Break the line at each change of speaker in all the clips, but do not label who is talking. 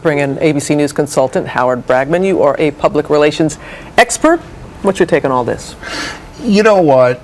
Bring in ABC News consultant Howard Bragman. You are a public relations expert. What's your take on all this?
You know what?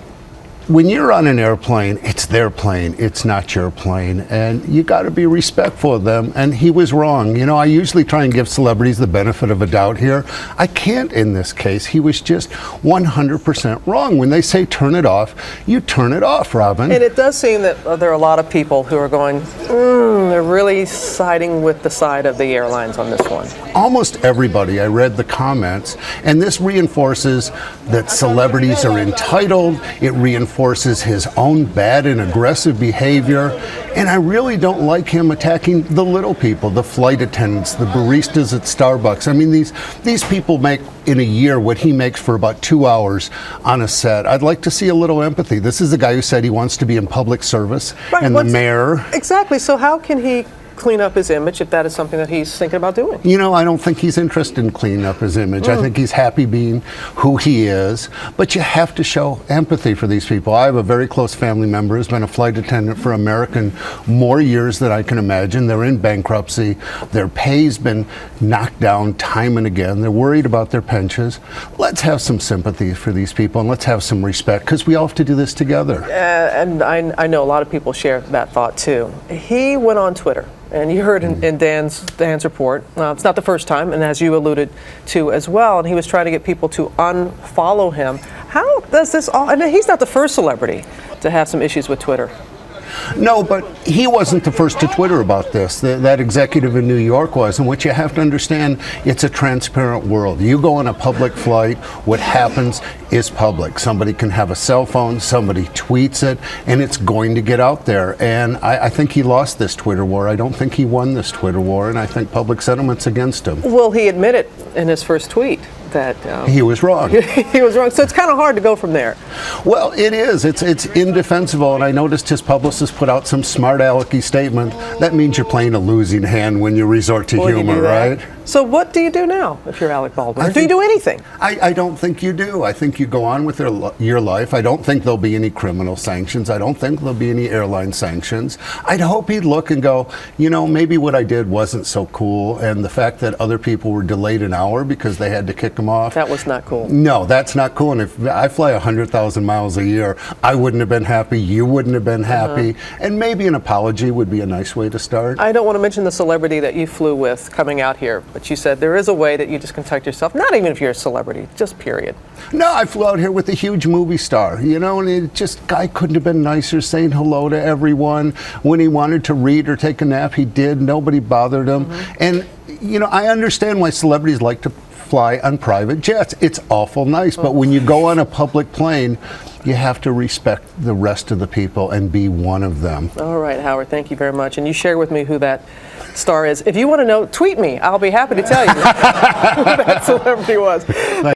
When you're on an airplane, it's their plane, it's not your plane, and you got to be respectful of them, and he was wrong. You know, I usually try and give celebrities the benefit of a doubt here. I can't in this case. He was just 100% wrong. When they say turn it off, you turn it off, Robin.
And it does seem that there are a lot of people who are going, they're really siding with the side of the airlines on this one.
Almost everybody, I read the comments, and this reinforces that celebrities are entitled. It reinforces his own bad and aggressive behavior, and I really don't like him attacking the little people, the flight attendants, the baristas at Starbucks. I mean, these people make in a year what he makes for about 2 hours on a set. I'd like to see a little empathy. This is the guy who said he wants to be in public service, right, and the mayor.
Exactly. So how can he clean up his image if that is something that he's thinking about doing?
You know, I don't think he's interested in cleaning up his image. I think he's happy being who he is, but you have to show empathy for these people. I have a very close family member who's been a flight attendant for American more years than I can imagine. They're in bankruptcy. Their pay's been knocked down time and again. They're worried about their pensions. Let's have some sympathy for these people, and let's have some respect, because we all have to do this together.
And I know a lot of people share that thought too. He went on Twitter. And you heard in Dan's report, it's not the first time, and as you alluded to as well, and he was trying to get people to unfollow him. How does this all, and he's not the first celebrity to have some issues with Twitter.
No, but he wasn't the first to Twitter about this. That executive in New York was. And what you have to understand, it's a transparent world. You go on a public flight, what happens is public. Somebody can have a cell phone, somebody tweets it, and it's going to get out there. And I think he lost this Twitter war. I don't think he won this Twitter war, and I think public sentiment's against him.
Well, he admitted in his first tweet that
he was wrong.
He was wrong. So it's kind of hard to go from there.
Well, it is. It's indefensible, and I noticed his publicist put out some smart alecky statement. That means you're playing a losing hand when you resort to humor, right?
So what do you do now if you're Alec Baldwin? Or do you do anything?
I don't think you do. I think you go on with your life. I don't think there'll be any criminal sanctions. I don't think there'll be any airline sanctions. I'd hope he'd look and go, you know, maybe what I did wasn't so cool, and the fact that other people were delayed an hour because they had to kick him off.
That was not cool.
No, that's not cool. And if I fly 100,000 miles a year, I wouldn't have been happy. You wouldn't have been happy. And maybe an apology would be a nice way to start.
I don't want to mention the celebrity that you flew with coming out here, but you said there is a way that you just conduct yourself, not even if you're a celebrity, just period.
No, I flew out here with a huge movie star, you know, and it just, guy couldn't have been nicer, saying hello to everyone. When he wanted to read or take a nap, he did. Nobody bothered him. And, you know, I understand why celebrities like to fly on private jets. It's awful nice, but when you go on a public plane, you have to respect the rest of the people and be one of them.
All right, Howard, thank you very much. And you share with me who that star is. If you want to know, tweet me. I'll be happy to tell you who that celebrity was.